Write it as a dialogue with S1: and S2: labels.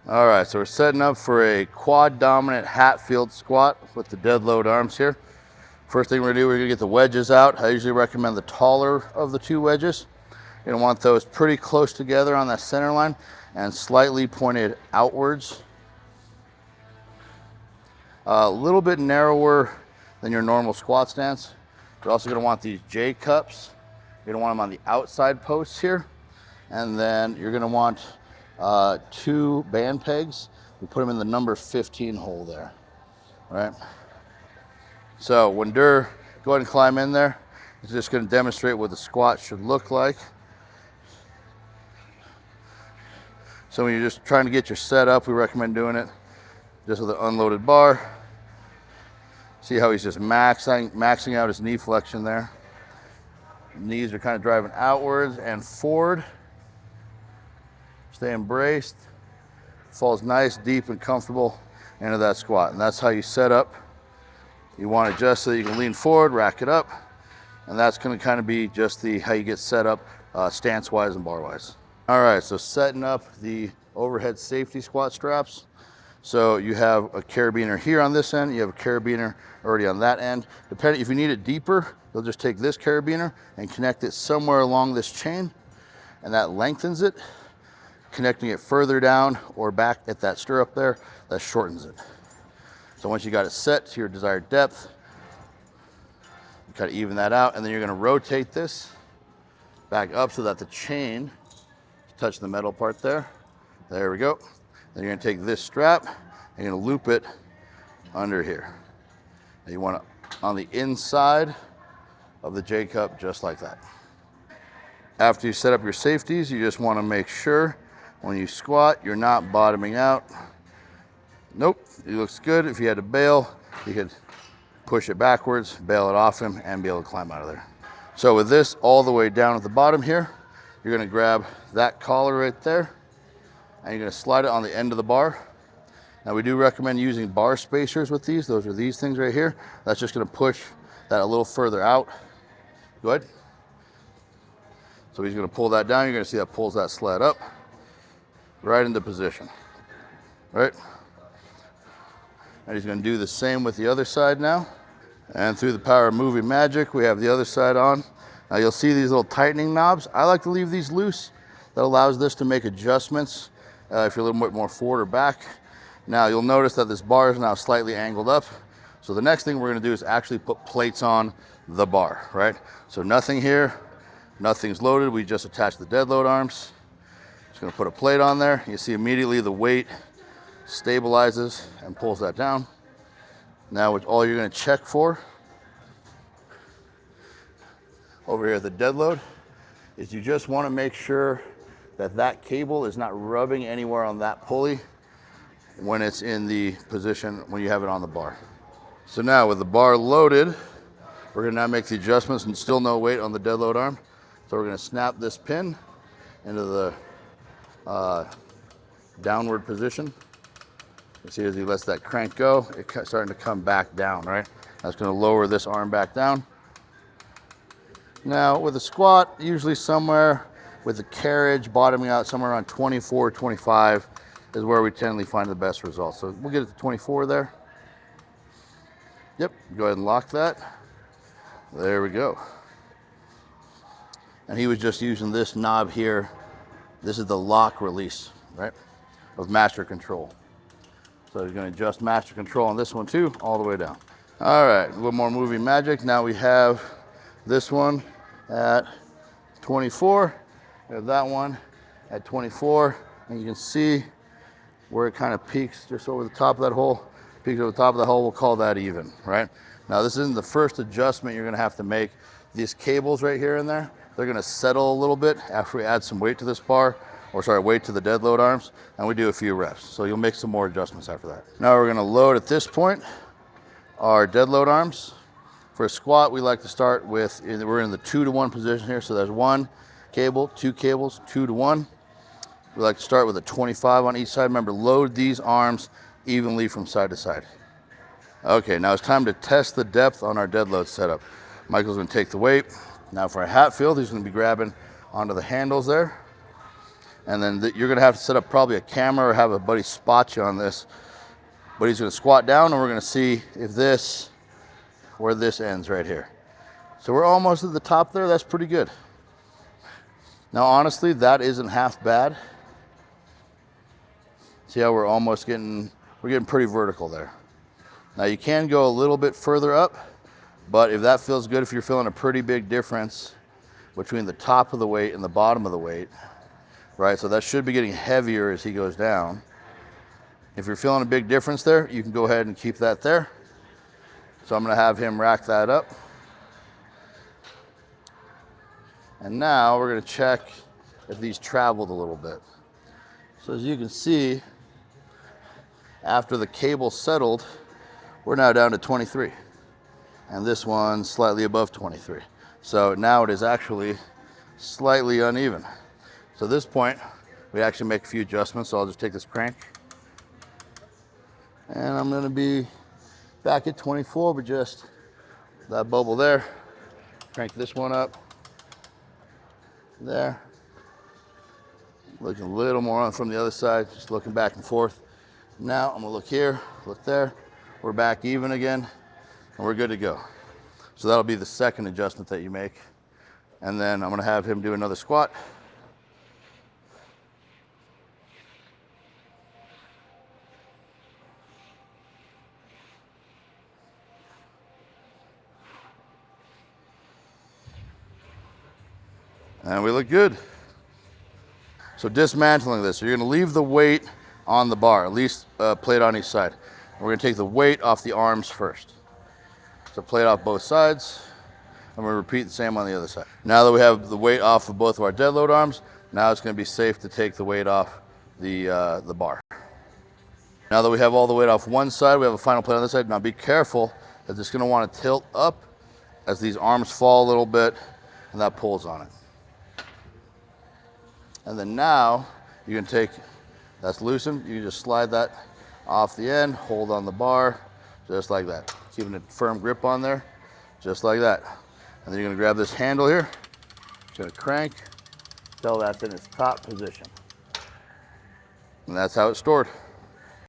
S1: All right, so we're setting up for a quad dominant Hatfield squat with the dead load arms here. First thing we're gonna do, we're gonna get the wedges out. I usually recommend the taller of the two wedges. You're gonna want those pretty close together on that center line and slightly pointed outwards. A little bit narrower than your normal squat stance. You're also gonna want these J cups. You're gonna want them on the outside posts here. And then you're gonna want 2 band pegs. We put them in the number 15 hole there, right? So when Durr, go ahead and climb in there. It's just gonna demonstrate what the squat should look like. So when you're just trying to get your set up, we recommend doing it just with an unloaded bar. See how he's just maxing out his knee flexion there. Knees are kind of driving outwards and forward. Stay braced. Falls nice, deep, and comfortable into that squat. And that's how you set up. You want it just so that you can lean forward, rack it up. And that's going to kind of be just how you get set up stance-wise and bar-wise. All right, so setting up the overhead safety squat straps. So you have a carabiner here on this end. You have a carabiner already on that end. Depending, if you need it deeper, you'll just take this carabiner and connect it somewhere along this chain, and that lengthens it. Connecting it further down or back at that stirrup there, that shortens it. So once you got it set to your desired depth, you kind of even that out, and then you're gonna rotate this back up so that the chain touch the metal part there. There we go. Then you're gonna take this strap and you're gonna loop it under here. And you want it on the inside of the J cup, just like that. After you set up your safeties, you just wanna make sure when you squat, you're not bottoming out. Nope, it looks good. If you had to bail, you could push it backwards, bail it off him, and be able to climb out of there. So with this all the way down at the bottom here, you're gonna grab that collar right there, and you're gonna slide it on the end of the bar. Now we do recommend using bar spacers with these. Those are these things right here. That's just gonna push that a little further out. Go ahead. So he's gonna pull that down. You're gonna see that pulls that sled up right into position, right? And he's gonna do the same with the other side now. And through the power of movie magic, we have the other side on. Now you'll see these little tightening knobs. I like to leave these loose. That allows this to make adjustments if you're a little bit more forward or back. Now you'll notice that this bar is now slightly angled up. So the next thing we're gonna do is actually put plates on the bar, right? So nothing here, nothing's loaded. We just attach the dead load arms. Just gonna put a plate on there. You see immediately the weight stabilizes and pulls that down. Now all you're gonna check for over here at the dead load is you just wanna make sure that that cable is not rubbing anywhere on that pulley when it's in the position when you have it on the bar. So now with the bar loaded, we're gonna now make the adjustments and still no weight on the dead load arm. So we're gonna snap this pin into the downward position. You see as he lets that crank go, it's starting to come back down, right? That's gonna lower this arm back down. Now with a squat, usually somewhere with the carriage bottoming out somewhere around 24, 25 is where we tend to find the best results. So we'll get it to 24 there. Yep, go ahead and lock that. There we go. And he was just using this knob here. This is the lock release, right, of master control. So he's gonna adjust master control on this one too, all the way down. All right, a little more movie magic. Now we have this one at 24. We have that one at 24. And you can see where it kind of peaks just over the top of that hole. Peaks over the top of the hole, we'll call that even, right? Now this isn't the first adjustment you're gonna have to make. These cables right here and there, they're gonna settle a little bit after we add some weight to this bar, weight to the dead load arms, and we do a few reps. So you'll make some more adjustments after that. Now we're gonna load at this point our dead load arms. For a squat, we like to start with, we're in the 2-to-1 position here. So there's 1 cable, 2 cables, 2-to-1. We like to start with a 25 on each side. Remember, load these arms evenly from side to side. Okay, now it's time to test the depth on our dead load setup. Michael's gonna take the weight. Now for our Hatfield, he's gonna be grabbing onto the handles there. And then you're gonna have to set up probably a camera or have a buddy spot you on this. But he's gonna squat down and we're gonna see if where this ends right here. So we're almost at the top there, that's pretty good. Now honestly, that isn't half bad. See how we're getting pretty vertical there. Now you can go a little bit further up, but if that feels good, if you're feeling a pretty big difference between the top of the weight and the bottom of the weight, right? So that should be getting heavier as he goes down. If you're feeling a big difference there, you can go ahead and keep that there. So I'm gonna have him rack that up. And now we're gonna check if these traveled a little bit. So as you can see, after the cable settled, we're now down to 23. And this one's slightly above 23. So now it is actually slightly uneven. So at this point, we actually make a few adjustments. So I'll just take this crank. And I'm gonna be back at 24, but just that bubble there. Crank this one up. There. Looking a little more on from the other side, just looking back and forth. Now I'm gonna look here, look there. We're back even again, and we're good to go. So that'll be the second adjustment that you make. And then I'm gonna have him do another squat. And we look good. So dismantling this, so you're gonna leave the weight on the bar, at least a plate on each side. We're gonna take the weight off the arms first. So plate off both sides. I'm gonna repeat the same on the other side. Now that we have the weight off of both of our dead load arms, now it's gonna be safe to take the weight off the bar. Now that we have all the weight off one side, we have a final plate on this side. Now be careful, as it's gonna wanna tilt up as these arms fall a little bit, and that pulls on it. And then now, you can take, that's loosened, you can just slide that off the end, hold on the bar, just like that. Keeping a firm grip on there, just like that. And then you're gonna grab this handle here, just gonna crank till that's in its top position. And that's how it's stored.